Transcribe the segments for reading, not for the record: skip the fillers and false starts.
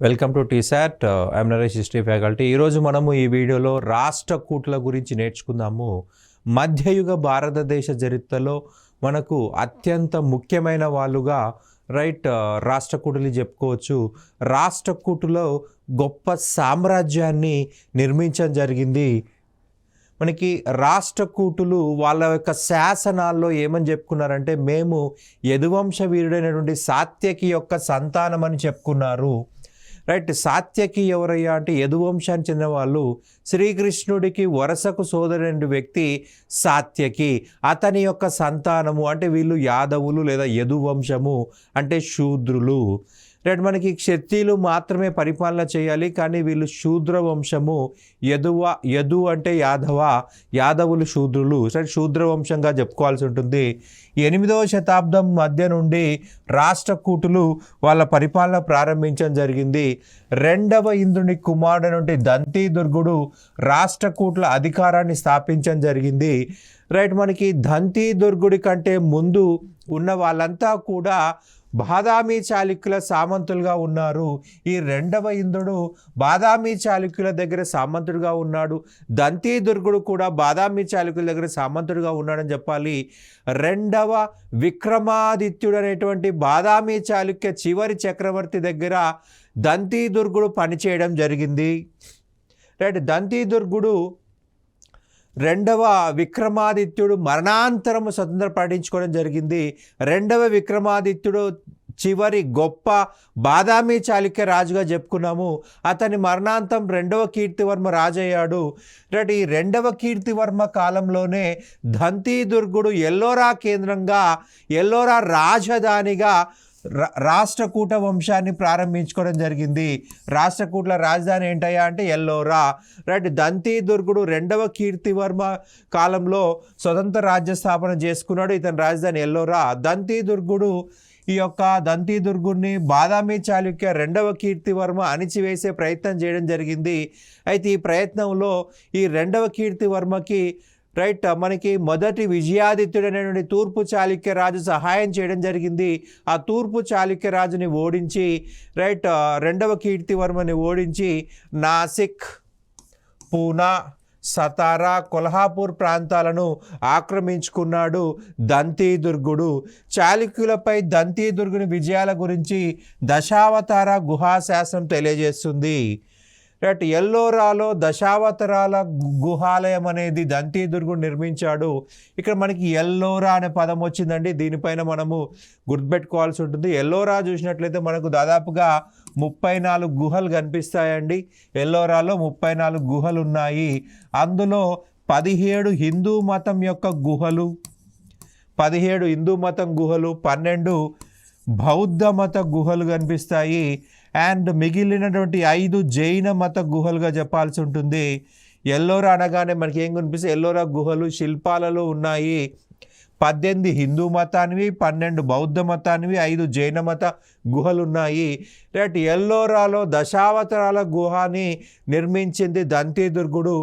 Welcome to T-SAT. I'm Naresh, history faculty. ఈరోజు మనము ఈ వీడియోలో రాష్ట్రకూటుల గురించి నేర్చుకుందాము. మధ్యయుగ భారతదేశ చరిత్రలో మనకు అత్యంత ముఖ్యమైన వాళ్ళుగా రాష్ట్రకూటులు చెప్పుకోవచ్చు. రాష్ట్రకూటులో గొప్ప సామ్రాజ్యాన్ని నిర్మించడం జరిగింది. మనకి రాష్ట్రకూటులు వాళ్ళ యొక్క శాసనాల్లో ఏమని చెప్పుకున్నారంటే, మేము యదువంశ వీరుడైనటువంటి సాత్యకి యొక్క సంతానం అని చెప్పుకున్నారు. సాత్యకి ఎవరయ్యా అంటే యదువంశానికి చెందిన వాళ్ళు. శ్రీకృష్ణుడికి వరసకు సోదరుడి వ్యక్తి సాత్యకి, అతని యొక్క సంతానము. అంటే వీళ్ళు యాదవులు లేదా యదువంశము అంటే శూద్రులు. మనకి క్షత్రియులు మాత్రమే పరిపాలన చేయాలి, కానీ వీళ్ళు శూద్ర వంశము. యదు అంటే యాదవులు శూద్రులు. శూద్ర వంశంగా చెప్పుకోవాల్సి ఉంటుంది. 8వ శతాబ్దం మధ్య నుండి రాష్ట్రకూటులు వాళ్ళ పరిపాలన ప్రారంభించడం జరిగింది. 2వ ఇంద్రుని కుమారుడు నుండి దంతిదుర్గుడు రాష్ట్రకూటుల అధికారాన్ని స్థాపించడం జరిగింది. మనకి దంతిదుర్గుడి కంటే ముందు ఉన్న వాళ్ళంతా కూడా బాదామి చాళుక్యుల సామంతులుగా ఉన్నారు. ఈ 2వ ఇంద్రుడు బాదామి చాళుక్యుల దగ్గర సామంతుడుగా ఉన్నాడు. దంతిదుర్గుడు కూడా బాదామి చాళుక్యుల దగ్గర సామంతుడుగా ఉన్నాడని చెప్పాలి. 2వ విక్రమాదిత్యుడు అనేటువంటి బాదామి చాళుక్య చివరి చక్రవర్తి దగ్గర దంతిదుర్గుడు పనిచేయడం జరిగింది. దంతిదుర్గుడు 2వ విక్రమాదిత్యుడు మరణాంతరము స్వతంత్ర ప్రకటించుకోవడం జరిగింది. 2వ విక్రమాదిత్యుడు చివరి గొప్ప బాదామి చాళుక్య రాజుగా చెప్పుకున్నాము. అతని మరణాంతం 2వ కీర్తివర్మ రాజు అయ్యాడు. ఈ 2వ కీర్తివర్మ కాలంలోనే దంతిదుర్గుడు ఎల్లోరా కేంద్రంగా, ఎల్లోరా రాజధానిగా రాష్ట్రకూట వంశాన్ని ప్రారంభించుకోవడం జరిగింది. రాష్ట్రకూట్ల రాజధాని ఏంటయ్యా అంటే ఎల్లోరా. దంతిదుర్గుడు 2వ కీర్తివర్మ కాలంలో స్వతంత్ర రాజ్య స్థాపన చేసుకున్నాడు. ఇతని రాజధాని ఎల్లోరా. దంతిదుర్గుడిని బాదామి చాళుక్య 2వ కీర్తివర్మ అణిచివేసే ప్రయత్నం చేయడం జరిగింది. అయితే ఈ ప్రయత్నంలో ఈ 2వ కీర్తివర్మకి మనకి మొదటి విజయాదిత్యుడైనటువంటి తూర్పు చాళుక్య రాజు సహాయం చేయడం జరిగింది. ఆ తూర్పు చాళుక్య రాజుని ఓడించి 2వ కీర్తివర్మని ఓడించి నాసిక్, పూనా, సతారా, కొల్హాపూర్ ప్రాంతాలను ఆక్రమించుకున్నాడు దంతిదుర్గుడు. చాళుక్యులపై దంతిదుర్గుని విజయాల గురించి దశావతార గుహాశాసనం తెలియజేస్తుంది. ఎల్లోరాలో దశావతారాల గుహాలయం అనేది దంతిదుర్గుడు నిర్మించాడు. ఇక్కడ మనకి ఎల్లోరా అనే పదం వచ్చిందండి. దీనిపైన మనము గుర్తుపెట్టుకోవాల్సి ఉంటుంది. ఎల్లోరా చూసినట్లయితే మనకు దాదాపుగా 34 గుహలు కనిపిస్తాయండి. ఎల్లోరాలో 34 గుహలు ఉన్నాయి. అందులో 17 హిందూ మతం యొక్క గుహలు, 17 హిందూ మతం గుహలు, 12 బౌద్ధ మత గుహలు కనిపిస్తాయి. అండ్ మిగిలినటువంటి 5 జైన మత గుహలుగా చెప్పాల్సి ఉంటుంది. ఎల్లోరా అనగానే మనకి ఏం కనిపిస్తాయి? ఎల్లోరా గుహలు శిల్పాలలో ఉన్నాయి. 18 హిందూ మతానివి, 12 బౌద్ధ మతానివి, 5 జైన మత గుహలు ఉన్నాయి. ఎల్లోరాలో దశావతారాల గుహాని నిర్మించింది దంతిదుర్గుడు.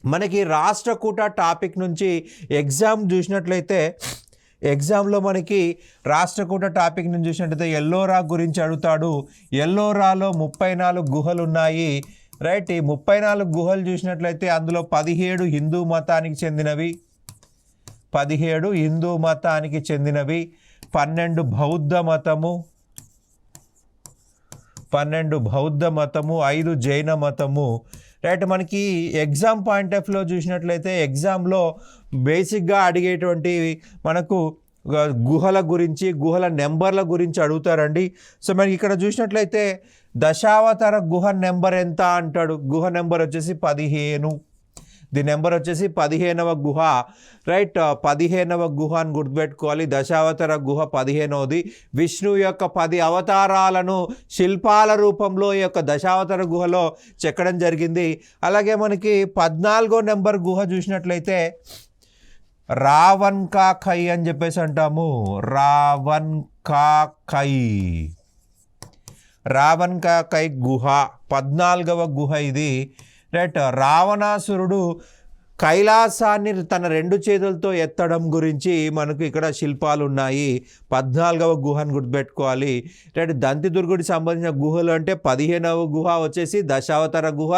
మనకి రాష్ట్రకూట టాపిక్ నుంచి ఎగ్జామ్ చూసినట్లయితే, ఎగ్జామ్లో మనకి రాష్ట్రకూట టాపిక్ నుంచి చూసినట్లయితే ఎల్లోరా గురించి అడుగుతాడు. ఎల్లోరాలో 34 గుహలు ఉన్నాయి. ఈ 34 గుహలు చూసినట్లయితే అందులో 17 హిందూ మతానికి చెందినవి, 17 హిందూ మతానికి చెందినవి, 12 బౌద్ధ మతము, 12 బౌద్ధ మతము, 5 జైన మతము. మనకి ఎగ్జామ్ పాయింట్ ఆఫ్ వ్యూలో చూసినట్లయితే ఎగ్జామ్లో బేసిక్గా అడిగేటువంటి మనకు గుహల గురించి, గుహల నెంబర్ల గురించి అడుగుతారండి. సో మనకి ఇక్కడ చూసినట్లయితే దశావతార గుహ నెంబర్ ఎంత అంటాడు. గుహ నెంబర్ వచ్చేసి 15. దీని నెంబర్ వచ్చేసి 15వ గుహ. 15వ గుహ అని గుర్తుపెట్టుకోవాలి. దశావతార గుహ 15వది. విష్ణువు యొక్క 10 అవతారాలను శిల్పాల రూపంలో ఈ యొక్క దశావతార గుహలో చెక్కడం జరిగింది. అలాగే మనకి 14వ నెంబర్ గుహ చూసినట్లయితే రావణ్ కా ఖై అని చెప్పేసి అంటాము. రావణ్ కా ఖై గుహ 14వ గుహ ఇది. రావణాసురుడు కైలాసాన్ని తన 2 చేతులతో ఎత్తడం గురించి మనకు ఇక్కడ శిల్పాలు ఉన్నాయి. 14వ గుహను గుర్తుపెట్టుకోవాలి. దంతిదుర్గుడికి సంబంధించిన గుహలు అంటే 15వ గుహ వచ్చేసి దశావతార గుహ,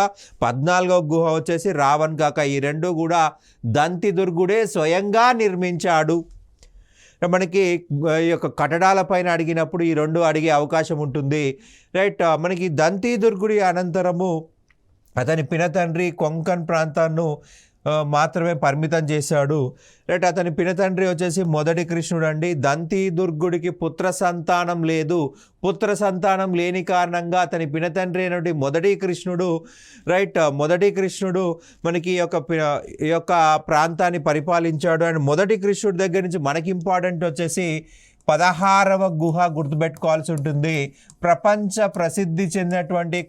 14వ గుహ వచ్చేసి రావణ్ కాక. ఈ 2 కూడా దంతిదుర్గుడే స్వయంగా నిర్మించాడు. మనకి ఈ యొక్క కట్టడాల పైన అడిగినప్పుడు ఈ 2 అడిగే అవకాశం ఉంటుంది. మనకి దంతిదుర్గుడి అనంతరము అతని పినతండ్రి కొంకణ్ ప్రాంతాన్ని మాత్రమే పరిమితం చేశాడు. అతని పినతండ్రి వచ్చేసి మొదటి కృష్ణుడు అండి. దంతిదుర్గుడికి పుత్ర సంతానం లేదు. పుత్ర సంతానం లేని కారణంగా అతని పినతండ్రి అయినటువంటి మొదటి కృష్ణుడు మనకి ఈ యొక్క ప్రాంతాన్ని పరిపాలించాడు. అండ్ మొదటి కృష్ణుడి దగ్గర నుంచి మనకి ఇంపార్టెంట్ వచ్చేసి 16వ గుహ గుర్తుపెట్టుకోవాల్సి ఉంటుంది. ప్రపంచ ప్రసిద్ధి చెందినటువంటి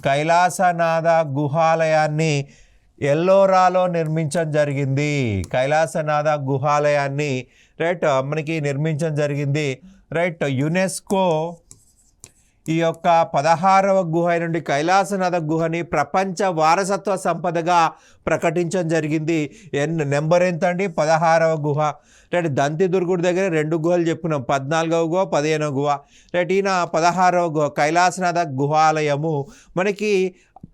కైలాసనాథ గుహాలయాన్ని ఎల్లోరాలో నిర్మించడం జరిగింది. కైలాసనాథ గుహాలయాన్ని మనకి నిర్మించడం జరిగింది. యునెస్కో ఈ యొక్క 16వ గుహ నుండి కైలాసనాథ గుహని ప్రపంచ వారసత్వ సంపదగా ప్రకటించడం జరిగింది. నెంబర్ ఎంత అండి? 16వ గుహ. దంతిదుర్గుడి దగ్గర 2 గుహలు చెప్పుకున్నాం, 14వ గుహ, 15వ గుహ. ఈయన 16వ గుహ కైలాసనాథ గుహాలయము. మనకి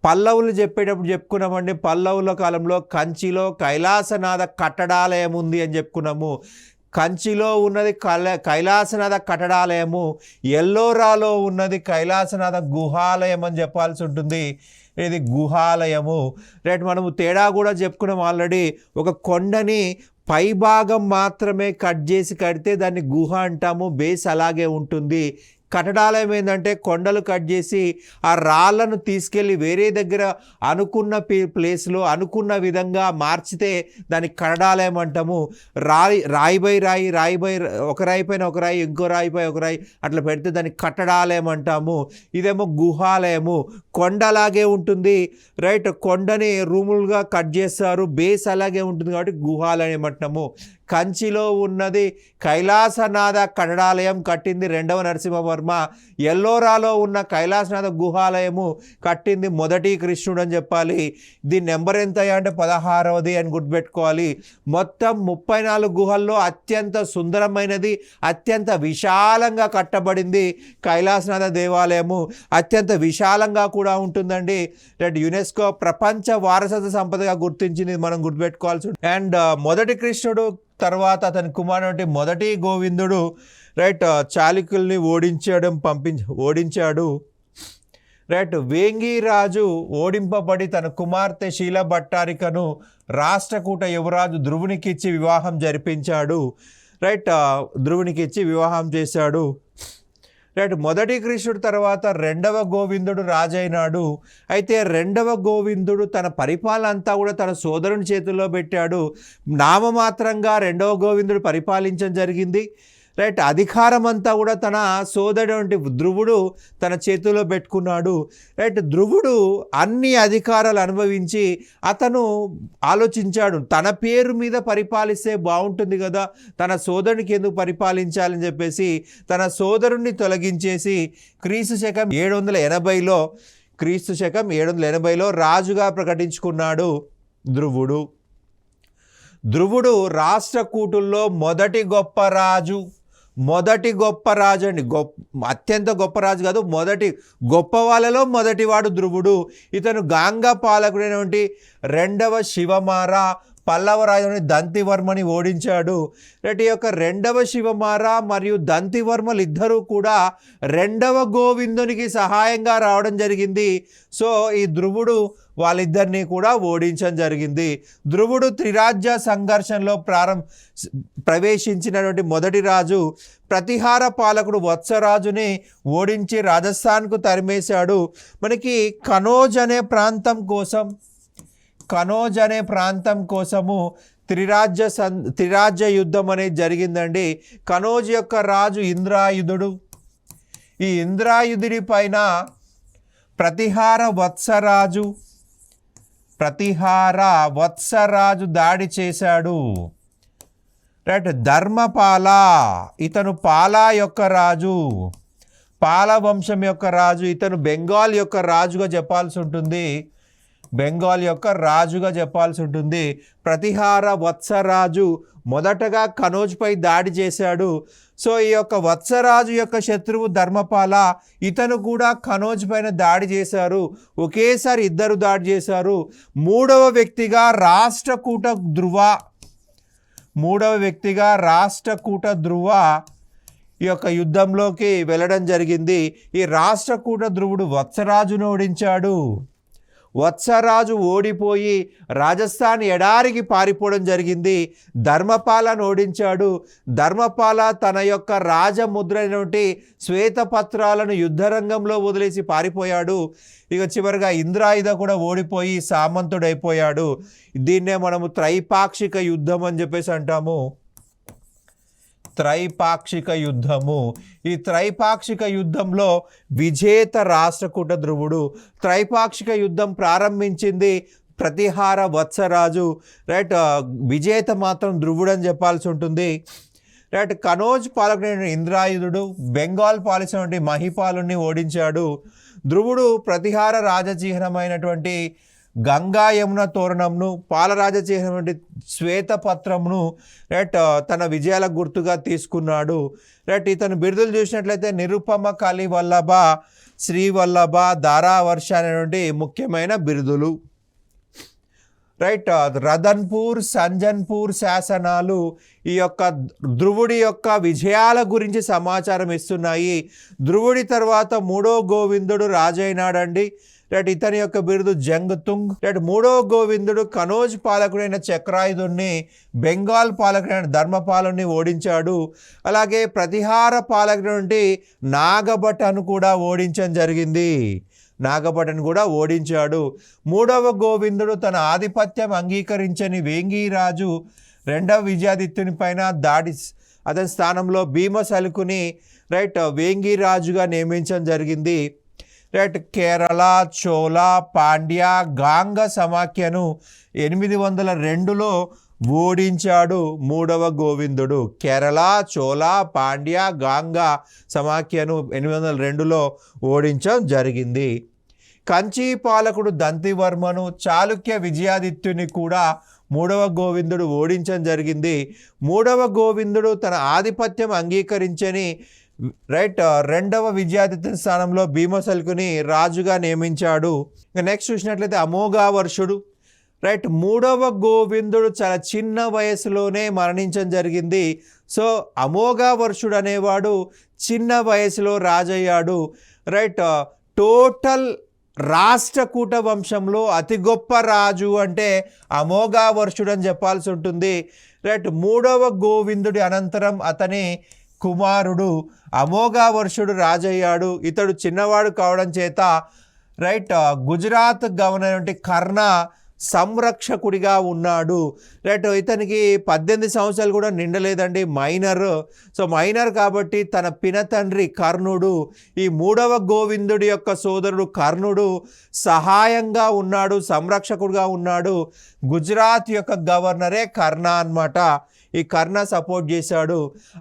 పల్లవులు చెప్పేటప్పుడు చెప్పుకున్నామండి. పల్లవుల కాలంలో కంచిలో కైలాసనాథ కట్టడాలయం ఉంది అని చెప్పుకున్నాము. కంచిలో ఉన్నది కైలాసనాథ కట్టడాలయము, ఎల్లోరాలో ఉన్నది కైలాసనాథ గుహాలయం అని చెప్పాల్సి ఉంటుంది. ఇది గుహాలయము. మనము తేడా కూడా చెప్పుకున్నాం ఆల్రెడీ. ఒక కొండని పైభాగం మాత్రమే కట్ చేసి కడితే దాన్ని గుహ అంటాము, బేస్ అలాగే ఉంటుంది. కట్టడాలయం ఏంటంటే కొండలు కట్ చేసి ఆ రాళ్లను తీసుకెళ్ళి వేరే దగ్గర అనుకున్న ప్లేస్లో అనుకున్న విధంగా మార్చితే దానికి కట్టడాలయం అంటాము. రాయి బై ఒక రాయి పైన ఒక రాయి, ఇంకో రాయిపై ఒక రాయి అట్లా పెడితే దానికి కట్టడాలయం అంటాము. ఇదేమో గుహాలయము, కొండలాగే ఉంటుంది. కొండని రూములుగా కట్ చేస్తారు, బేస్ అలాగే ఉంటుంది కాబట్టి గుహాలయం అంటాము. కంచిలో ఉన్నది కైలాసనాథ కట్టడాలయం కట్టింది 2వ నరసింహవర్మ. ఎల్లోరాలో ఉన్న కైలాసనాథ గుహాలయము కట్టింది మొదటి కృష్ణుడు అని చెప్పాలి. దీని నెంబర్ ఎంత అంటే 16వది అని గుర్తుపెట్టుకోవాలి. మొత్తం 34 గుహల్లో అత్యంత సుందరమైనది, అత్యంత విశాలంగా కట్టబడింది కైలాసనాథ దేవాలయము. అత్యంత విశాలంగా కూడా ఉంటుందండి. యునెస్కో ప్రపంచ వారసత్వ సంపదగా గుర్తించింది, మనం గుర్తుపెట్టుకోవాల్సి. అండ్ మొదటి కృష్ణుడు తర్వాత అతని కుమారుడు మొదటి గోవిందుడు చాళుక్యుల్ని ఓడించాడు. వేంగిరాజు ఓడింపబడి తన కుమార్తె శీలభట్టారికను రాష్ట్రకూట యువరాజు ధ్రువునికిచ్చి వివాహం జరిపించాడు. ధ్రువునికిచ్చి వివాహం చేశాడు. మొదటి కృష్ణుడు తర్వాత 2వ గోవిందుడు రాజైనాడు. అయితే 2వ గోవిందుడు తన పరిపాలన అంతా కూడా తన సోదరుని చేతుల్లో పెట్టాడు. నామమాత్రంగా 2వ గోవిందుడు పరిపాలించడం జరిగింది. అధికారం అంతా కూడా తన సోదరుడు ధ్రువుడు తన చేతిలో పెట్టుకున్నాడు. ధ్రువుడు అన్ని అధికారాలు అనుభవించి అతను ఆలోచించాడు, తన పేరు మీద పరిపాలిస్తే బాగుంటుంది కదా, తన సోదరునికి ఎందుకు పరిపాలించాలని చెప్పేసి తన సోదరుణ్ణి తొలగించేసి క్రీస్తు శకం 780లో రాజుగా ప్రకటించుకున్నాడు ధ్రువుడు రాష్ట్రకూటుల్లో మొదటి గొప్ప రాజు అండి. అత్యంత గొప్ప రాజు కాదు, మొదటి గొప్ప వాళ్ళలో మొదటివాడు ధ్రువుడు. ఇతను గాంగ పాలకుడైనటువంటి 2వ శివమార పల్లవ రాజుని దంతివర్మని ఓడించాడు. ఈ యొక్క 2వ శివమార మరియు దంతివర్మలు ఇద్దరూ కూడా 2వ గోవిందునికి సహాయంగా రావడం జరిగింది. సో ఈ ధ్రువుడు వాళ్ళిద్దరినీ కూడా ఓడించడం జరిగింది. ధ్రువుడు త్రిరాజ్య సంఘర్షణలో ప్రవేశించినటువంటి మొదటి రాజు. ప్రతిహార పాలకుడు వత్సరాజుని ఓడించి రాజస్థాన్కు తరిమేశాడు. మనకి కనోజ్ అనే ప్రాంతం కోసము త్రిరాజ్య యుద్ధం అనేది జరిగిందండి. కనోజ్ యొక్క రాజు ఇంద్రాయుధుడు. ఈ ఇంద్రాయుధుడి పైన ప్రతిహార వత్సరాజు దాడి చేశాడు. ధర్మపాల, ఇతను పాలా యొక్క రాజు, పాల వంశం యొక్క రాజు. ఇతను బెంగాల్ యొక్క రాజుగా చెప్పాల్సి ఉంటుంది. బెంగాల్ యొక్క రాజుగా చెప్పాల్సి ఉంటుంది. ప్రతిహార వత్సరాజు మొదటగా కనోజ్పై దాడి చేశాడు. సో ఈ యొక్క వత్సరాజు యొక్క శత్రువు ధర్మపాల, ఇతను కూడా కనోజ్ పైన దాడి చేశారు. ఒకేసారి ఇద్దరు దాడి చేశారు. మూడవ వ్యక్తిగా రాష్ట్రకూట ధ్రువ ఈ యొక్క యుద్ధంలోకి వెళ్ళడం జరిగింది. ఈ రాష్ట్రకూట ధ్రువుడు వత్సరాజును ఓడించాడు. వత్సరాజు ఓడిపోయి రాజస్థాన్ ఎడారికి పారిపోవడం జరిగింది. ధర్మపాలను ఓడించాడు. ధర్మపాల తన యొక్క రాజముద్ర అయినటువంటి శ్వేతపత్రాలను యుద్ధరంగంలో వదిలేసి పారిపోయాడు. ఇక చివరిగా ఇంద్రాయుధ కూడా ఓడిపోయి సామంతుడైపోయాడు. దీన్నే మనము త్రైపాక్షిక యుద్ధం అని చెప్పేసి అంటాము. త్రైపాక్షిక యుద్ధము. ఈ త్రైపాక్షిక యుద్ధంలో విజేత రాష్ట్రకూట ధ్రువుడు. త్రైపాక్షిక యుద్ధం ప్రారంభించింది ప్రతిహార వత్సరాజు, రైట్. విజేత మాత్రం ధ్రువుడు అని చెప్పాల్సి ఉంటుంది, రైట్. కనోజ్ పాలకుడైన ఇంద్రాయుధుడు బెంగాల్ పాలిసినటువంటి మహిపాలుని ఓడించాడు. ధ్రువుడు ప్రతిహార రాజచిహ్నమైనటువంటి గంగా యమున తోరణంను, పాలరాజచిహ్నమైనటువంటి శ్వేతపత్రంను, రైట్, తన విజయాల గుర్తుగా తీసుకున్నాడు, రైట్. ఇతను బిరుదులు చూసినట్లయితే నిరుపమ కలివల్లభ, శ్రీవల్లభ, ధారావర్ష అనేటువంటి ముఖ్యమైన బిరుదులు, రైట్. రతన్పూర్, సంజన్పూర్ శాసనాలు ఈ యొక్క ధ్రువుడి యొక్క విజయాల గురించి సమాచారం ఇస్తున్నాయి. ధ్రువుడి తర్వాత మూడో గోవిందుడు రాజైనాడండి, రైట్. ఇతని యొక్క బిరుదు జంగ్తుంగ్, రైట్. మూడో గోవిందుడు కనోజ్ పాలకుడైన చక్రాయుధుడిని, బెంగాల్ పాలకుడైన ధర్మపాలుని ఓడించాడు. అలాగే ప్రతిహార పాలకుడి నాగభటను కూడా ఓడించడం జరిగింది. నాగభటను కూడా ఓడించాడు. మూడవ గోవిందుడు తన ఆధిపత్యం అంగీకరించని వేంగిరాజు రెండవ విజయాదిత్యుని పైన అతని స్థానంలో భీమసలుకుని, రైట్, వేంగిరాజుగా నియమించడం జరిగింది, రైట్. కేరళ, చోళ, పాండ్య, గాంగ సమాఖ్యను 802లో ఓడించాడు మూడవ గోవిందుడు. కేరళ, చోళ, పాండ్య, గాంగ సమాఖ్యను 802లో ఓడించడం జరిగింది. కంచి పాలకుడు దంతివర్మను, చాళుక్య విజయాదిత్యుని కూడా మూడవ గోవిందుడు ఓడించడం జరిగింది. మూడవ గోవిందుడు తన ఆధిపత్యం అంగీకరించని, రైట్, రెండవ విజయాదిత్యుని స్థానంలో భీమసల్కుని రాజుగా నియమించాడు. నెక్స్ట్ చూసినట్లయితే అమోఘవర్షుడు, రైట్. మూడవ గోవిందుడు చాలా చిన్న వయసులోనే మరణించడం జరిగింది. సో అమోఘవర్షుడు అనేవాడు చిన్న వయసులో రాజయ్యాడు, రైట్. టోటల్ రాష్ట్రకూట వంశంలో అతి గొప్ప రాజు అంటే అమోఘవర్షుడు అని చెప్పాల్సి ఉంటుంది, రైట్. మూడవ గోవిందుడి అనంతరం అతని కుమారుడు అమోఘవర్షుడు రాజయ్యాడు. ఇతడు చిన్నవాడు కావడం చేత, రైట్, గుజరాత్ గవర్నర్ కర్ణ సంరక్షకుడిగా ఉన్నాడు, రైట్. ఇతనికి 18 సంవత్సరాలు కూడా నిండలేదండి, మైనర్. సో మైనర్ కాబట్టి తన పినతండ్రి కర్ణుడు, ఈ మూడవ గోవిందుడి యొక్క సోదరుడు కర్ణుడు సహాయంగా ఉన్నాడు, సంరక్షకుడిగా ఉన్నాడు. గుజరాత్ యొక్క గవర్నరే కర్ణ అన్నమాట. ఈ కర్ణ సపోర్ట్ చేశాడు.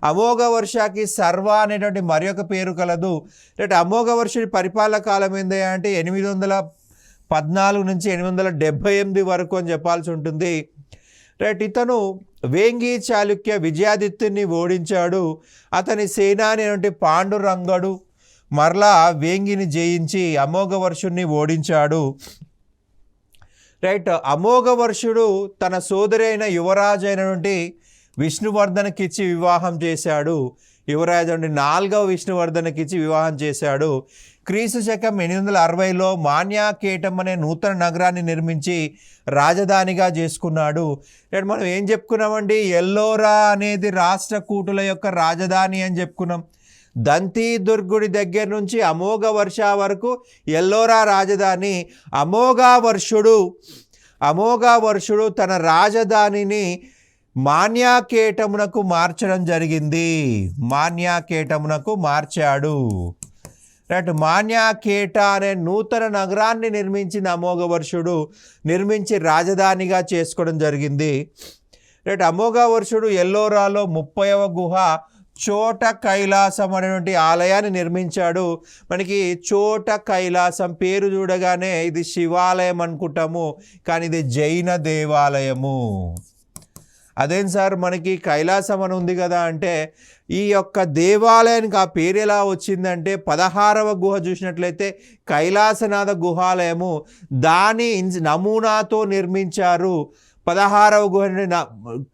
అమోఘవర్షకి సర్వ అనేటువంటి మరి ఒక పేరు కలదు, రైట్. అమోఘవర్షుడి పరిపాలన కాలం ఏంది అంటే 814 నుంచి 878 వరకు అని చెప్పాల్సి ఉంటుంది, రైట్. ఇతను వేంగి చాళుక్య విజయాదిత్యుని ఓడించాడు. అతని సేనాని అయినటువంటి పాండురంగడు మరలా వేంగిని జయించి అమోఘవర్షుడిని ఓడించాడు, రైట్. అమోఘవర్షుడు తన సోదరి అయిన యువరాజు అయినటువంటి విష్ణువర్ధనకిచ్చి వివాహం చేశాడు. యువరాజు అంటే 4వ విష్ణువర్ధనకిచ్చి వివాహం చేశాడు. క్రీస్తు శకం 860లో మాన్యాకేటం అనే నూతన నగరాన్ని నిర్మించి రాజధానిగా చేసుకున్నాడు. మనం ఏం చెప్పుకున్నామండి, ఎల్లోరా అనేది రాష్ట్రకూటుల యొక్క రాజధాని అని చెప్పుకున్నాం. దంతి దుర్గుడి దగ్గర నుంచి అమోఘవర్ష వరకు ఎల్లోరా రాజధాని. అమోఘవర్షుడు తన రాజధానిని మాన్యాకేటమునకు మార్చడం జరిగింది. మాన్యాకేటమునకు మార్చాడు, రైట్. మాన్యాకేట అనే నూతన నగరాన్ని నిర్మించిన అమోఘవర్షుడు నిర్మించి రాజధానిగా చేసుకోవడం జరిగింది, రైట్. అమోఘవర్షుడు ఎల్లోరాలో 30వ గుహ చోట కైలాసం అనేటువంటి ఆలయాన్ని నిర్మించాడు. మనకి చోట కైలాసం పేరు చూడగానే ఇది శివాలయం అనుకుంటాము, కానీ ఇది జైన దేవాలయము. అదేం సార్ మనకి కైలాసం అని ఉంది కదా అంటే, ఈ యొక్క దేవాలయానికి ఆ పేరు ఎలా వచ్చిందంటే 16వ గుహ చూసినట్లయితే కైలాసనాథ గుహాలయము, దాని నమూనాతో నిర్మించారు. 16వ గుహ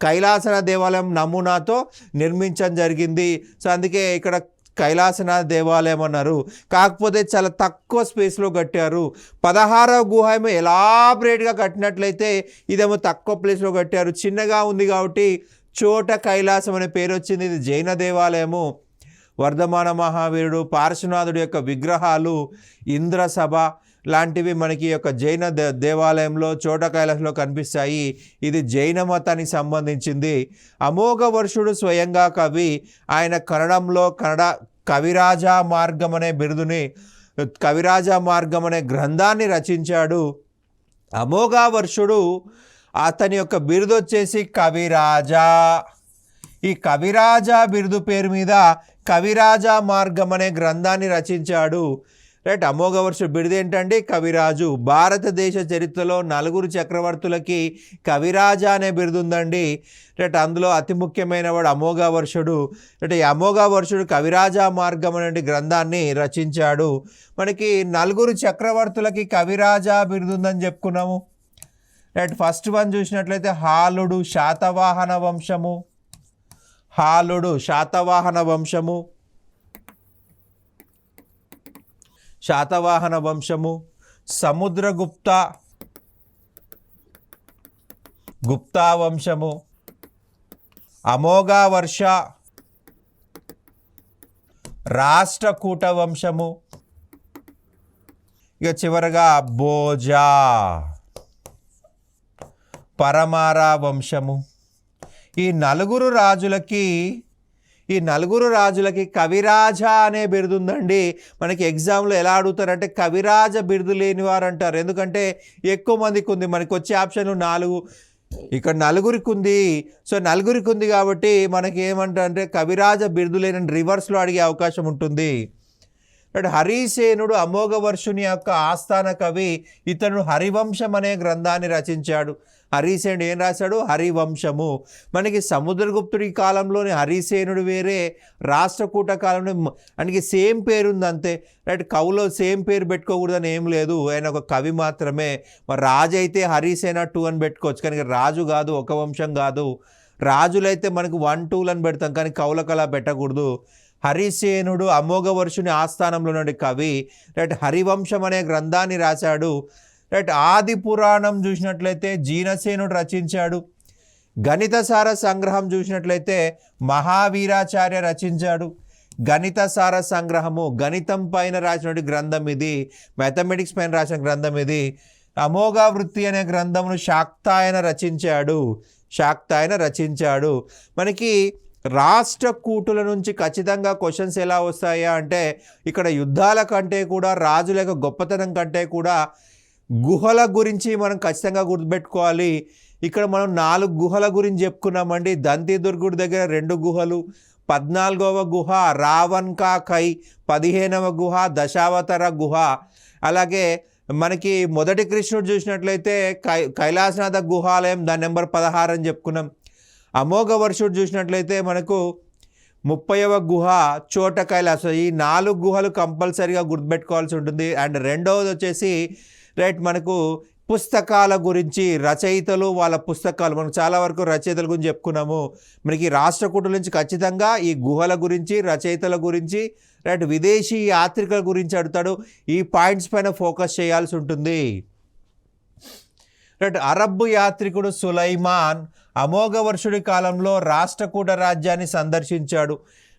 కైలాసనాథ దేవాలయం నమూనాతో నిర్మించడం జరిగింది. సో అందుకే ఇక్కడ కైలాసనాథ దేవాలయం అన్నారు. కాకపోతే చాలా తక్కువ స్పేస్లో కట్టారు. 16వ గుహ ఏమో ఎలాబరేట్గా కట్టినట్లయితే ఇదేమో తక్కువ ప్లేస్లో కట్టారు, చిన్నగా ఉంది కాబట్టి చోట కైలాసం అనే పేరు వచ్చింది. ఇది జైన దేవాలయము. వర్ధమాన మహావీరుడు, పార్శ్వనాథుడి యొక్క విగ్రహాలు, ఇంద్రసభ లాంటివి మనకి యొక్క జైన దేవాలయంలో చోట కైలాసంలో కనిపిస్తాయి. ఇది జైన మతానికి సంబంధించింది. అమోఘ వర్షుడు స్వయంగా కవి. ఆయన కన్నడంలో కవిరాజా మార్గం అనే బిరుదుని, కవిరాజా మార్గం అనే గ్రంథాన్ని రచించాడు. అమోఘ వర్షుడు అతని యొక్క బిరుదు వచ్చేసి కవిరాజా. ఈ కవిరాజా బిరుదు పేరు మీద కవిరాజా మార్గం అనే గ్రంథాన్ని రచించాడు. రైట్. అమోఘ వర్షుడు బిరుదు ఏంటండి? కవిరాజు. భారతదేశ చరిత్రలో 4 చక్రవర్తులకి కవిరాజా అనే బిరుదు ఉందండి. రైట్. అందులో అతి ముఖ్యమైన వాడు అమోఘ వర్షుడు. రైట్. ఈ అమోఘ వర్షుడు కవిరాజా మార్గం అనే గ్రంథాన్ని రచించాడు. మనకి 4 చక్రవర్తులకి కవిరాజా బిరుదు ఉందని చెప్పుకున్నాము. రైట్. ఫస్ట్ వన్ చూసినట్లయితే హాలుడు, శాతవాహన వంశము. హాలుడు శాతవాహన వంశము, శాతవాహన వంశము. సముద్రగుప్త, గుప్తా వంశము. అమోఘ వర్ష, రాష్ట్రకూట వంశము. ఇక చివరగా భోజా, పరమారా వంశము. ఈ నలుగురు రాజులకి కవిరాజా అనే బిరుదు ఉందండి. మనకి ఎగ్జామ్లో ఎలా అడుగుతారంటే కవిరాజ బిరుదు లేనివారు అంటారు. ఎందుకంటే ఎక్కువ మందికి ఉంది. మనకి వచ్చే ఆప్షన్లు 4, ఇక్కడ 4కి ఉంది. సో 4కి ఉంది కాబట్టి మనకి ఏమంటారంటే కవిరాజ బిరుదు లేని రివర్స్లో అడిగే అవకాశం ఉంటుంది. హరిసేనుడు అమోఘ వర్షుని యొక్క ఆస్థాన కవి. ఇతను హరివంశం అనే గ్రంథాన్ని రచించాడు. హరిసేనుడు ఏం రాశాడు? హరివంశము. మనకి సముద్రగుప్తుడి కాలంలోని హరిసేనుడు వేరే, రాష్ట్రకూట కాలంలో మనకి సేమ్ పేరు ఉంది అంతే. రైట్. కవులో సేమ్ పేరు పెట్టుకోకూడదని ఏం లేదు, ఆయన ఒక కవి మాత్రమే. మరి రాజు అయితే హరిసేన 2 అని పెట్టుకోవచ్చు, కానీ రాజు కాదు, ఒక వంశం కాదు. రాజులైతే మనకు 1, 2 అని పెడతాం, కానీ కవులకు అలా పెట్టకూడదు. హరిసేనుడు అమోఘ వర్షుని ఆస్థానంలో నుండి కవి. రైట్. హరివంశం అనే గ్రంథాన్ని రాశాడు. రైట్. ఆది పురాణం చూసినట్లయితే జీనసేనుడు రచించాడు. గణితసార సంగ్రహం చూసినట్లయితే మహావీరాచార్య రచించాడు. గణితసార సంగ్రహము గణితం పైన రాసినటువంటి గ్రంథం ఇది, మ్యాథమెటిక్స్ పైన రాసిన గ్రంథం ఇది. అమోఘ వృత్తి అనే గ్రంథమును శాక్తాయన రచించాడు. మనకి రాష్ట్రకూటుల నుంచి ఖచ్చితంగా క్వశ్చన్స్ ఎలా వస్తాయా అంటే, ఇక్కడ యుద్ధాల కంటే కూడా, రాజుల యొక్క గొప్పతనం కంటే కూడా గుహల గురించి మనం ఖచ్చితంగా గుర్తుపెట్టుకోవాలి. ఇక్కడ మనం 4 గుహల గురించి చెప్పుకున్నామండి. దంతిదుర్గుడి దగ్గర 2 గుహలు, 14వ గుహ రావణ్ కా కై, 15వ గుహ దశావతార గుహ. అలాగే మనకి మొదటి కృష్ణుడు చూసినట్లయితే కైలాసనాథ గుహాలయం, దాని నెంబర్ 16 అని చెప్పుకున్నాం. అమోఘ వర్షుడు చూసినట్లయితే మనకు 30వ గుహ చోట కైలాసం. ఈ 4 గుహలు కంపల్సరీగా గుర్తుపెట్టుకోవాల్సి ఉంటుంది. అండ్ రెండవది వచ్చేసి రైట్, మనకు పుస్తకాల గురించి, రచయితలు, వాళ్ళ పుస్తకాలు, మనం చాలా వరకు రచయితల గురించి చెప్పుకున్నాము. మనకి రాష్ట్రకూటుల నుంచి ఖచ్చితంగా ఈ గుహల గురించి, రచయితల గురించి, రైట్, విదేశీ యాత్రికుల గురించి అడుగుతాడు. ఈ పాయింట్స్ పైన ఫోకస్ చేయాల్సి ఉంటుంది. రైట్. అరబ్బు యాత్రికుడు సులైమాన్ అమోఘ వర్షుడి కాలంలో రాష్ట్రకూట రాజ్యాన్ని సందర్శించాడు.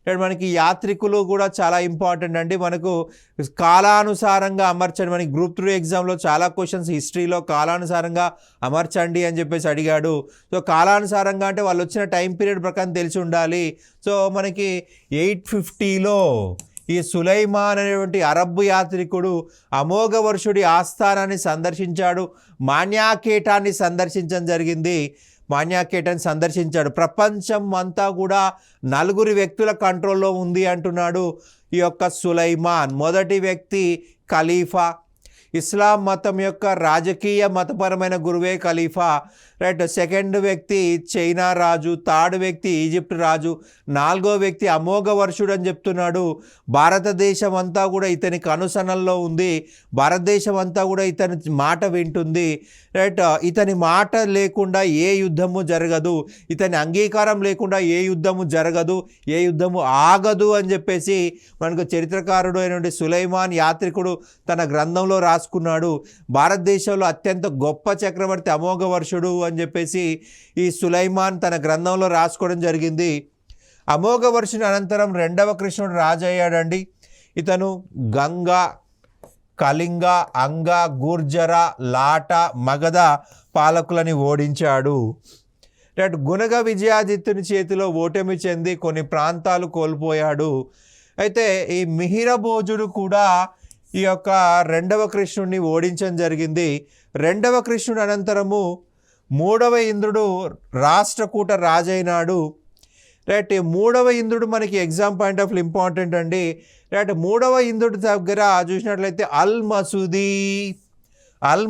మనకి యాత్రికులు కూడా చాలా ఇంపార్టెంట్ అండి. మనకు కాలానుసారంగా అమర్చండి. మనకి గ్రూప్ 3 ఎగ్జామ్లో చాలా క్వశ్చన్స్ హిస్టరీలో కాలానుసారంగా అమర్చండి అని చెప్పేసి అడిగాడు. సో కాలానుసారంగా అంటే వాళ్ళు వచ్చిన టైం పీరియడ్ ప్రకారం తెలిసి ఉండాలి. సో మనకి 850లో ఈ సులైమాన్ అనేటువంటి అరబ్బు యాత్రికుడు అమోఘ వర్షుడి ఆస్థానాన్ని సందర్శించాడు. మాన్యాకేటాన్ని సందర్శించడం జరిగింది. మాన్యాకేటన్ సందర్శించాడు. ప్రపంచం అంతా కూడా 4 వ్యక్తుల కంట్రోల్లో ఉంది అంటున్నాడు ఈ యొక్క సులైమాన్. మొదటి వ్యక్తి ఖలీఫా, ఇస్లాం మతం యొక్క రాజకీయ మతపరమైన గురువే ఖలీఫా, రైట్. సెకండ్ వ్యక్తి చైనా రాజు, థర్డ్ వ్యక్తి ఈజిప్ట్ రాజు, 4వ వ్యక్తి అమోఘ వర్షుడు అని చెప్తున్నాడు. భారతదేశం అంతా కూడా ఇతనికి అనుసరణలో ఉంది, భారతదేశం అంతా కూడా ఇతని మాట వింటుంది, రైట్. ఇతని మాట లేకుండా ఏ యుద్ధము జరగదు, ఇతని అంగీకారం లేకుండా ఏ యుద్ధము జరగదు, ఏ యుద్ధము ఆగదు అని చెప్పేసి మనకు చరిత్రకారుడు అయినటువంటి సులైమాన్ యాత్రికుడు తన గ్రంథంలో రాసుకున్నాడు. భారతదేశంలో అత్యంత గొప్ప చక్రవర్తి అమోఘ వర్షుడు అని చెప్పేసి ఈ సులైమాన్ తన గ్రంథంలో రాసుకోవడం జరిగింది. అమోఘ వర్షుని అనంతరం 2వ కృష్ణుడు రాజు అయ్యాడండి. ఇతను గంగ, కళింగ, అంగ, గుర్జర, లాట, మగధ పాలకులని ఓడించాడు. రైట్. గుణగ విజయాదిత్యుని చేతిలో ఓటమి చెంది కొన్ని ప్రాంతాలు కోల్పోయాడు. అయితే ఈ మిహిరభోజుడు కూడా ఈ యొక్క 2వ కృష్ణుడిని ఓడించడం జరిగింది. 2వ కృష్ణుడు అనంతరము 3వ ఇంద్రుడు రాష్ట్రకూట రాజైనాడు. రైట్. 3వ ఇంద్రుడు మనకి ఎగ్జామ్ పాయింట్ ఆఫ్ ఇంపార్టెంట్ అండి. రైట్. 3వ ఇంద్రుడి దగ్గర చూసినట్లయితే అల్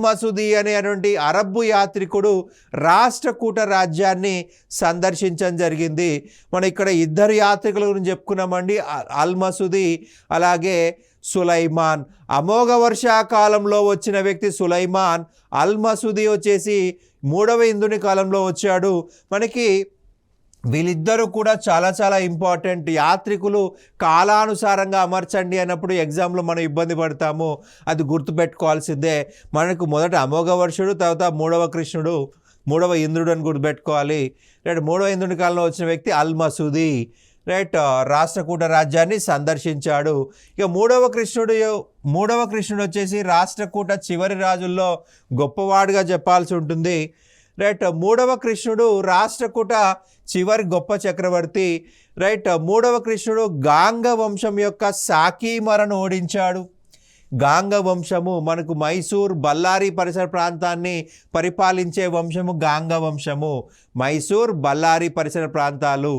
మసూది అనేటువంటి అరబ్బు యాత్రికుడు రాష్ట్రకూట రాజ్యాన్ని సందర్శించడం జరిగింది. మనం ఇక్కడ 2 యాత్రికుల గురించి చెప్పుకున్నామండి, అల్ మసూది అలాగే సులైమాన్. అమోఘ వర్షాకాలంలో వచ్చిన వ్యక్తి సులైమాన్, అల్ మసూది వచ్చేసి 3వ ఇంద్రుని కాలంలో వచ్చాడు. మనకి వీళ్ళిద్దరూ కూడా చాలా చాలా ఇంపార్టెంట్. యాత్రికులు కాలానుసారంగా అమర్చండి అన్నప్పుడు ఎగ్జామ్లో మనం ఇబ్బంది పడతాము, అది గుర్తుపెట్టుకోవాల్సిందే. మనకు మొదట అమోఘ వర్షుడు, తర్వాత 3వ కృష్ణుడు, 3వ ఇంద్రుడు అని గుర్తుపెట్టుకోవాలి. రైట్. 3వ ఇంద్రుని కాలంలో వచ్చిన వ్యక్తి అల్ మసూది, రైట్, రాష్ట్రకూట రాజ్యాన్ని సందర్శించాడు. ఇక 3వ కృష్ణుడు వచ్చేసి రాష్ట్రకూట చివరి రాజుల్లో గొప్పవాడుగా చెప్పాల్సి ఉంటుంది. రైట్. 3వ కృష్ణుడు రాష్ట్రకూట చివరి గొప్ప చక్రవర్తి. రైట్. 3వ కృష్ణుడు గాంగ వంశం యొక్క సాకీమరను ఓడించాడు. గాంగ వంశము మనకు మైసూర్, బళ్ళారి పరిసర ప్రాంతాన్ని పరిపాలించే వంశము గాంగ వంశము. మైసూర్, బళ్ళారి పరిసర ప్రాంతాలు.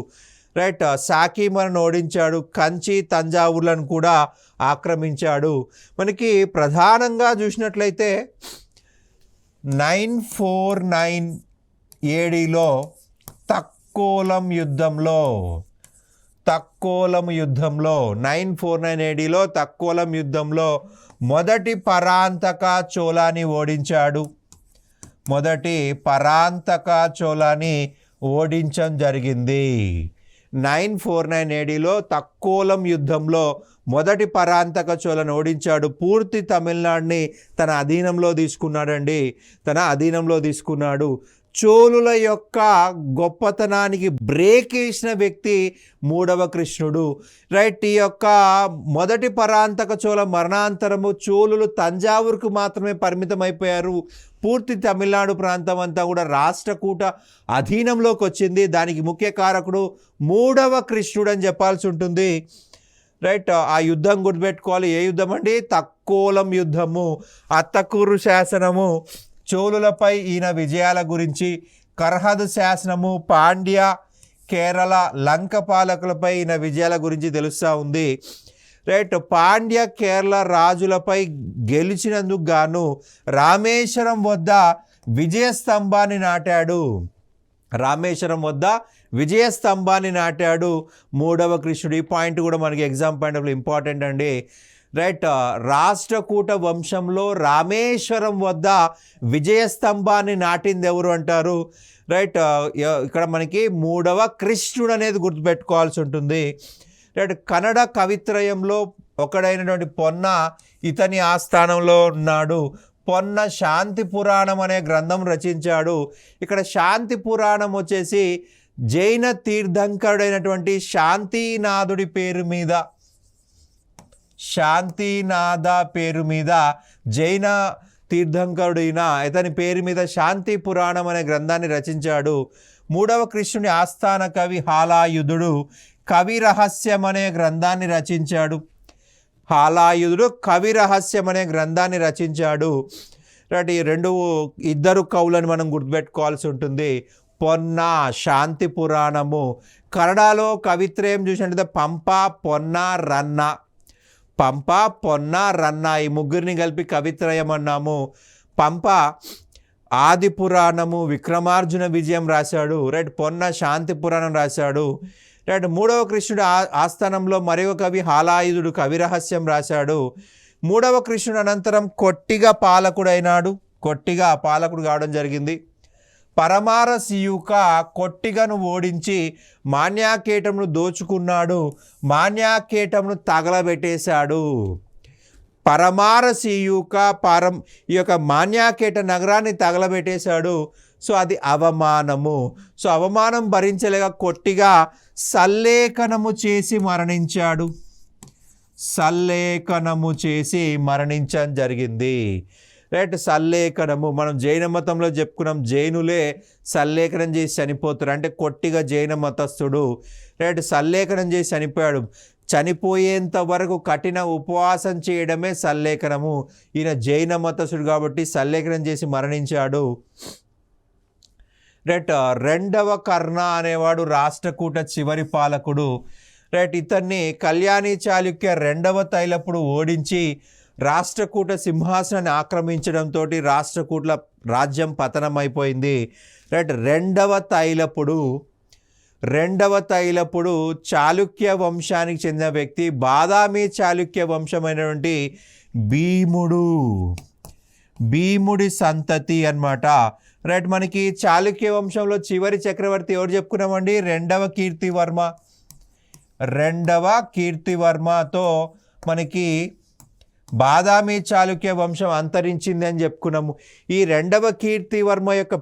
రైట్. సాకీమరను ఓడించాడు. కంచి, తంజావూర్లను కూడా ఆక్రమించాడు. మనకి ప్రధానంగా చూసినట్లయితే 949 ఏడీలో తక్కోలం యుద్ధంలో 949 ఏడీలో తక్కోలం యుద్ధంలో మొదటి పరాంతక చోళాని ఓడించాడు. మొదటి పరాంతక చోళాని ఓడించడం జరిగింది. 949 ఏడీలో తక్కోలం యుద్ధంలో మొదటి పరాంతక చోళను ఓడించాడు. పూర్తి తమిళనాడుని తన అధీనంలో తీసుకున్నాడు. చోళుల యొక్క గొప్పతనానికి బ్రేక్ వేసిన వ్యక్తి 3వ కృష్ణుడు. రైట్. ఈ యొక్క మొదటి పరాంతక చోళ మరణాంతరము చోళులు తంజావూరుకు మాత్రమే పరిమితం అయిపోయారు. పూర్తి తమిళనాడు ప్రాంతం అంతా కూడా రాష్ట్రకూట అధీనంలోకి వచ్చింది. దానికి ముఖ్య కారకుడు 3వ కృష్ణుడు అని చెప్పాల్సి ఉంటుంది. రైట్. ఆ యుద్ధం గుర్తుపెట్టుకోవాలి. ఏ యుద్ధం అండి? తక్కోలం యుద్ధము. అత్తకూరు శాసనము చోళులపై ఈయన విజయాల గురించి, కర్హద్ శాసనము పాండ్య, కేరళ, లంక పాలకులపై ఈయన విజయాల గురించి తెలుస్తూ ఉంది. రైట్. పాండ్య, కేరళ రాజులపై గెలిచినందుకు గాను రామేశ్వరం వద్ద విజయస్తంభాన్ని నాటాడు 3వ కృష్ణుడు. ఈ పాయింట్ కూడా మనకి ఎగ్జామ్ పాయింట్ ఆఫ్ ఇంపార్టెంట్ అండి. రైట్. రాష్ట్రకూట వంశంలో రామేశ్వరం వద్ద విజయస్తంభాన్ని నాటింది ఎవరు అంటారు? రైట్. ఇక్కడ మనకి 3వ కృష్ణుడు అనేది గుర్తుపెట్టుకోవాల్సి ఉంటుంది. రైట్. కన్నడ కవిత్రయంలో ఒకడైనటువంటి పొన్న ఇతని ఆస్థానంలో ఉన్నాడు. పొన్న శాంతి పురాణం అనే గ్రంథం రచించాడు. ఇక్కడ శాంతి పురాణం వచ్చేసి జైన తీర్థంకరుడైనటువంటి శాంతినాథుడి పేరు మీద, శాంతినాథ పేరు మీద జైన తీర్థంకరుడైన ఇతని పేరు మీద శాంతి పురాణం అనే గ్రంథాన్ని రచించాడు. 3వ కృష్ణుని ఆస్థాన కవి హాలాయుధుడు కవి రహస్యం అనే గ్రంథాన్ని రచించాడు. రైట్. ఈ ఇద్దరు కవులను మనం గుర్తుపెట్టుకోవాల్సి ఉంటుంది. పొన్న శాంతి పురాణము. కన్నడలో కవిత్రయం చూసినట్లయితే పంప, పొన్న, రన్న. పంప, పొన్న, రన్న ఈ ముగ్గురిని కలిపి కవిత్రయం అన్నాము. పంప ఆది పురాణము, విక్రమార్జున విజయం రాశాడు. రైట్. పొన్న శాంతి పురాణం రాశాడు. రైట్. మూడవ కృష్ణుడు ఆస్థానంలో మరొక కవి హాలాయుధుడు కవిరహస్యం రాశాడు. మూడవ కృష్ణుడు అనంతరం కొట్టిగా పాలకుడైనాడు. కొట్టిగా పాలకుడు కావడం జరిగింది. పరమారసియుక కొట్టిగను ఓడించి మాన్యాకేటమును దోచుకున్నాడు. మాన్యాకేటమును తగలబెట్టేశాడు. పరమారసియుక ఈ యొక్క మాన్యాకేట నగరాన్ని తగలబెట్టేశాడు. సో అది అవమానము. సో అవమానం భరించలేక కొట్టిగా సల్లేఖనము చేసి మరణించాడు. సల్లేఖనము చేసి మరణించడం జరిగింది. రైట్. సల్లేఖనము మనం జైన మతంలో చెప్పుకున్నాం. జైనులే సల్లేఖనం చేసి చనిపోతారు. అంటే కొట్టిగా జైన మతస్థుడు. రైట్. సల్లేఖనం చేసి చనిపోయాడు. చనిపోయేంత వరకు కఠిన ఉపవాసం చేయడమే సల్లేఖనము. ఈయన జైన మతస్థుడు కాబట్టి సల్లేఖనం చేసి మరణించాడు. రైట్. రెండవ కర్ణ అనేవాడు రాష్ట్రకూట చివరి పాలకుడు. రైట్. ఇతన్ని కళ్యాణి చాళుక్య రెండవ తైలపుడు ఓడించి రాష్ట్రకూట సింహాసనాన్ని ఆక్రమించడంతో రాష్ట్రకూట్ల రాజ్యం పతనమైపోయింది. రైట్. రెండవ తైలపుడు చాళుక్య వంశానికి చెందిన వ్యక్తి. బాదామి చాళుక్య వంశమైనటువంటి భీముడి సంతతి అన్నమాట. రైట్. మనకి చాళుక్య వంశంలో చివరి చక్రవర్తి ఎవరు చెప్పుకున్నామండి? రెండవ కీర్తివర్మతో మనకి బాదామి చాళుక్య వంశం అంతరించింది అని చెప్పుకున్నాము. ఈ రెండవ కీర్తివర్మ యొక్క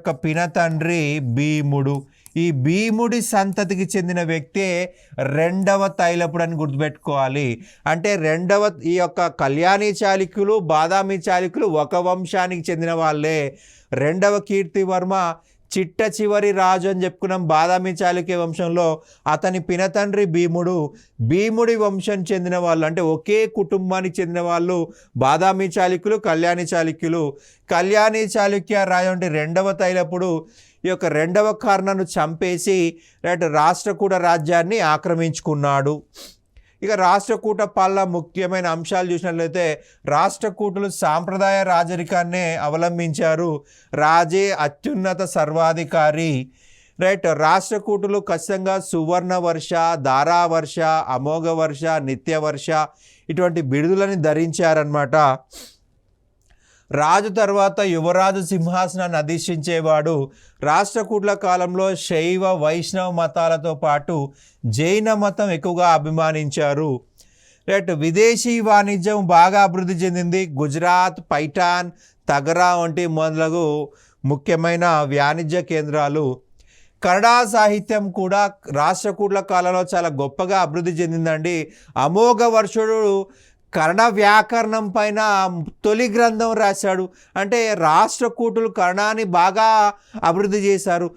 పినతండ్రి భీముడు. ఈ భీముడి సంతతికి చెందిన వ్యక్తే రెండవ తైలపుడు అని గుర్తుపెట్టుకోవాలి. అంటే ఈ యొక్క కళ్యాణి చాళుక్యులు, బాదామి చాళుక్యులు ఒక వంశానికి చెందిన వాళ్ళే. రెండవ కీర్తివర్మ చిట్ట చివరి రాజు అని చెప్పుకున్నాం బాదామి చాళుక్య వంశంలో. అతని పినతండ్రి భీముడి వంశం చెందిన వాళ్ళు, అంటే ఒకే కుటుంబానికి చెందిన వాళ్ళు బాదామి చాళుక్యులు, కళ్యాణి చాళుక్యులు. కళ్యాణి చాళుక్య రాజు అంటే రెండవ తైలపుడు ఈ యొక్క రెండవ కర్ణను చంపేసి రాష్ట్రకూట రాజ్యాన్ని ఆక్రమించుకున్నాడు. ఇక రాష్ట్రకూట పాలన ముఖ్యమైన అంశాలు చూసినట్లయితే రాష్ట్రకూటులు సాంప్రదాయ రాజరికాన్నే అవలంబించారు. రాజే అత్యున్నత సర్వాధికారి. రైట్. రాష్ట్రకూటులు ఖచ్చితంగా సువర్ణ వర్ష, ధారావర్ష, అమోఘ వర్ష, నిత్యవర్ష ఇటువంటి బిరుదులని ధరించారన్నమాట. రాజు తర్వాత యువరాజు సింహాసనాన్ని అధిష్ఠించేవాడు. రాష్ట్రకూట్ల కాలంలో శైవ వైష్ణవ మతాలతో పాటు జైన మతం ఎక్కువగా అభిమానించారు. రైట్. విదేశీ వాణిజ్యం బాగా అభివృద్ధి చెందింది. గుజరాత్, పైఠాన్, తగరా వంటి మొదలగు ముఖ్యమైన వాణిజ్య కేంద్రాలు. కన్నడ సాహిత్యం కూడా రాష్ట్రకూట్ల కాలంలో చాలా గొప్పగా అభివృద్ధి చెందిందండి. అమోఘ వర్షుడు కన్నడ వ్యాకరణం పైన తొలి గ్రంథం రాశాడు. అంటే రాష్ట్రకూటులు కన్నడాన్ని బాగా అభివృద్ధి చేశారు.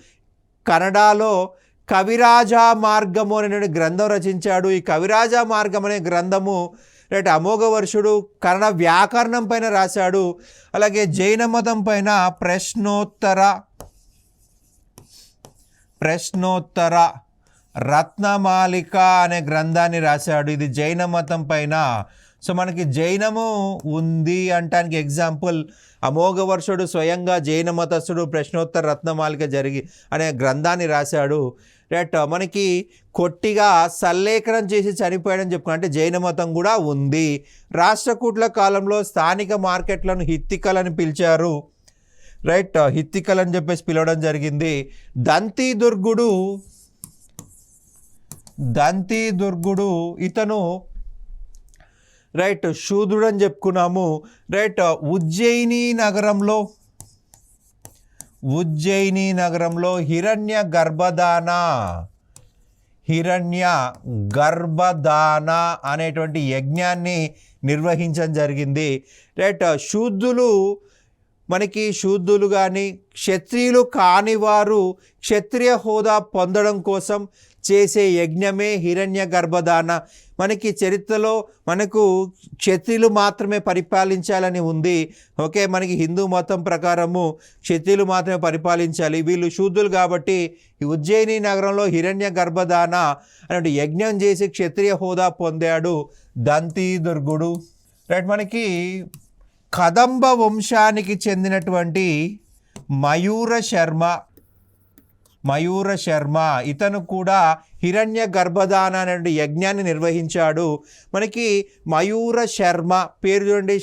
కన్నడలో కవిరాజా మార్గము అనే గ్రంథం రచించాడు. ఈ కవిరాజా మార్గం అనే గ్రంథము అమోఘ వర్షుడు కన్నడ వ్యాకరణం పైన రాశాడు. అలాగే జైన మతం పైన ప్రశ్నోత్తర రత్నమాలిక అనే గ్రంథాన్ని రాశాడు. ఇది జైన మతం పైన. సో మనకి జైనము ఉంది అంటానికి ఎగ్జాంపుల్ అమోఘ వర్షుడు స్వయంగా జైన మతస్థుడు ప్రశ్నోత్తర రత్నమాలిక అనే గ్రంథాన్ని రాశాడు. రైట్. మనకి కొట్టిగా సల్లేఖనం చేసి చనిపోయాడని చెప్పుకున్నా. అంటే జైన మతం కూడా ఉంది. రాష్ట్రకూట్ల కాలంలో స్థానిక మార్కెట్లను హిత్తికలని పిలిచారు. రైట్. హిత్తికల్ అని చెప్పేసి పిలవడం జరిగింది. దంతిదుర్గుడు ఇతను రైట్ శూద్రుడు అని చెప్పుకున్నాము. రైట్. ఉజ్జయిని నగరంలో హిరణ్య గర్భదాన అనేటువంటి యజ్ఞాన్ని నిర్వహించడం జరిగింది. రైట్. శూద్రులు మనకి శూద్రులు కానీ క్షత్రియులు కాని వారు క్షత్రియ హోదా పొందడం కోసం చేసే యజ్ఞమే హిరణ్య గర్భదాన. మనకి చరిత్రలో మనకు క్షత్రియులు మాత్రమే పరిపాలించాలని ఉంది. ఓకే, మనకి హిందూ మతం ప్రకారము క్షత్రియులు మాత్రమే పరిపాలించాలి, వీళ్ళు శూద్రులు కాబట్టి ఈ ఉజ్జయిని నగరంలో హిరణ్య గర్భదాన అనే యజ్ఞం చేసి క్షత్రియ హోదా పొందాడు దంతి దుర్గుడు. రైట్, మనకి కదంబ వంశానికి చెందినటువంటి మయూర శర్మ ఇతను కూడా హిరణ్య గర్భదాన అనే యజ్ఞాన్ని నిర్వహించాడు. మనకి మయూర శర్మ పేరు చూడండి,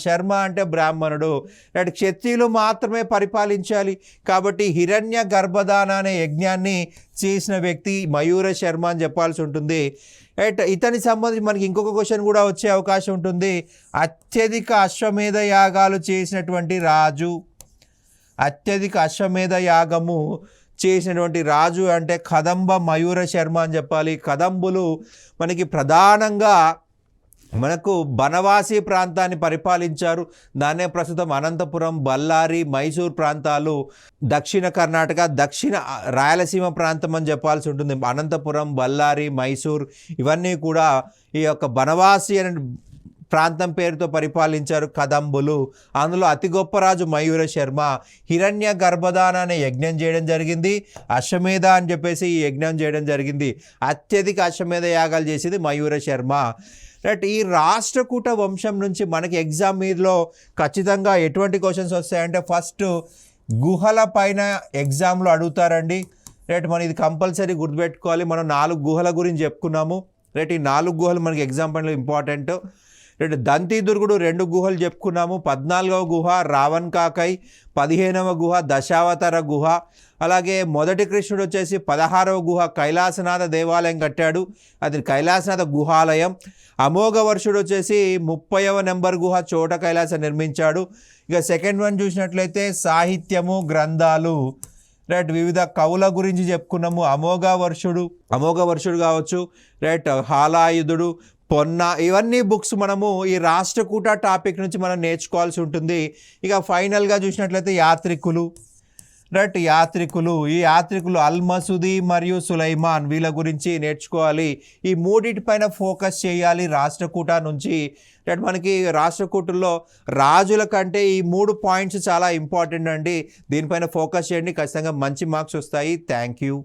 శర్మ అంటే బ్రాహ్మణుడు. అంటే క్షత్రియులు మాత్రమే పరిపాలించాలి కాబట్టి హిరణ్య గర్భదాన అనే యజ్ఞాన్ని చేసిన వ్యక్తి మయూర శర్మ అని చెప్పాల్సి ఉంటుంది. రైట్, ఇతనికి సంబంధించి మనకి ఇంకొక క్వశ్చన్ కూడా వచ్చే అవకాశం ఉంటుంది. అత్యధిక అశ్వమేధ యాగాలు చేసినటువంటి రాజు, అత్యధిక అశ్వమేధ యాగము చేసినటువంటి రాజు అంటే కదంబ మయూర శర్మ అని చెప్పాలి. కదంబులు మనకి ప్రధానంగా మనకు బనవాసి ప్రాంతాన్ని పరిపాలించారు. దాన్నే ప్రస్తుతం అనంతపురం, బళ్ళారి, మైసూర్ ప్రాంతాలు, దక్షిణ కర్ణాటక, దక్షిణ రాయలసీమ ప్రాంతం అని చెప్పాల్సి ఉంటుంది. అనంతపురం, బళ్ళారి, మైసూర్ ఇవన్నీ కూడా ఈ యొక్క బనవాసి అనే ప్రాంతం పేరుతో పరిపాలించారు కదంబులు. అందులో అతి గొప్ప రాజు మయూర శర్మ. హిరణ్య గర్భదాన అనే యజ్ఞం చేయడం జరిగింది. అశ్వమేధ అని చెప్పేసి ఈ యజ్ఞం చేయడం జరిగింది. అత్యధిక అశ్వమేధ యాగాలు చేసేది మయూర శర్మ. రైట్, ఈ రాష్ట్రకూట వంశం నుంచి మనకి ఎగ్జామ్ మీదలో ఖచ్చితంగా ఎటువంటి క్వశ్చన్స్ వస్తాయంటే ఫస్ట్ గుహల పైన ఎగ్జామ్లో అడుగుతారండి. రైట్, మనం ఇది కంపల్సరీ గుర్తుపెట్టుకోవాలి. మనం 4 గుహల గురించి చెప్పుకున్నాము. రైట్, ఈ 4 గుహలు మనకి ఎగ్జామ్ పైన ఇంపార్టెంట్. రైట్, దంతి దుర్గుడు 2 గుహలు చెప్పుకున్నాము. 14వ గుహ రావణ్ కాకై, 15వ గుహ దశావతార గుహ. అలాగే మొదటి కృష్ణుడు వచ్చేసి 16వ గుహ కైలాసనాథ దేవాలయం కట్టాడు, అది కైలాసనాథ గుహాలయం. అమోఘ వర్షుడు వచ్చేసి 30వ నెంబర్ గుహ చోట కైలాసం నిర్మించాడు. ఇక సెకండ్ వన్ చూసినట్లయితే సాహిత్యము, గ్రంథాలు. రైట్, వివిధ కవుల గురించి చెప్పుకున్నాము. అమోఘ వర్షుడు కావచ్చు, రైట్, హాలాయుధుడు, పొన్న, ఇవన్నీ బుక్స్ మనము ఈ రాష్ట్రకూట టాపిక్ నుంచి మనం నేర్చుకోవాల్సి ఉంటుంది. ఇక ఫైనల్గా చూసినట్లయితే యాత్రికులు. రైట్, ఈ యాత్రికులు అల్-మసూది మరియు సులైమాన్, వీళ్ళ గురించి నేర్చుకోవాలి. ఈ మూడింటిపైన ఫోకస్ చేయాలి రాష్ట్రకూట నుంచి. రైట్, మనకి రాష్ట్రకూటుల్లో రాజుల కంటే ఈ 3 పాయింట్స్ చాలా ఇంపార్టెంట్ అండి. దీనిపైన ఫోకస్ చేయండి, ఖచ్చితంగా మంచి మార్క్స్ వస్తాయి. Thank you.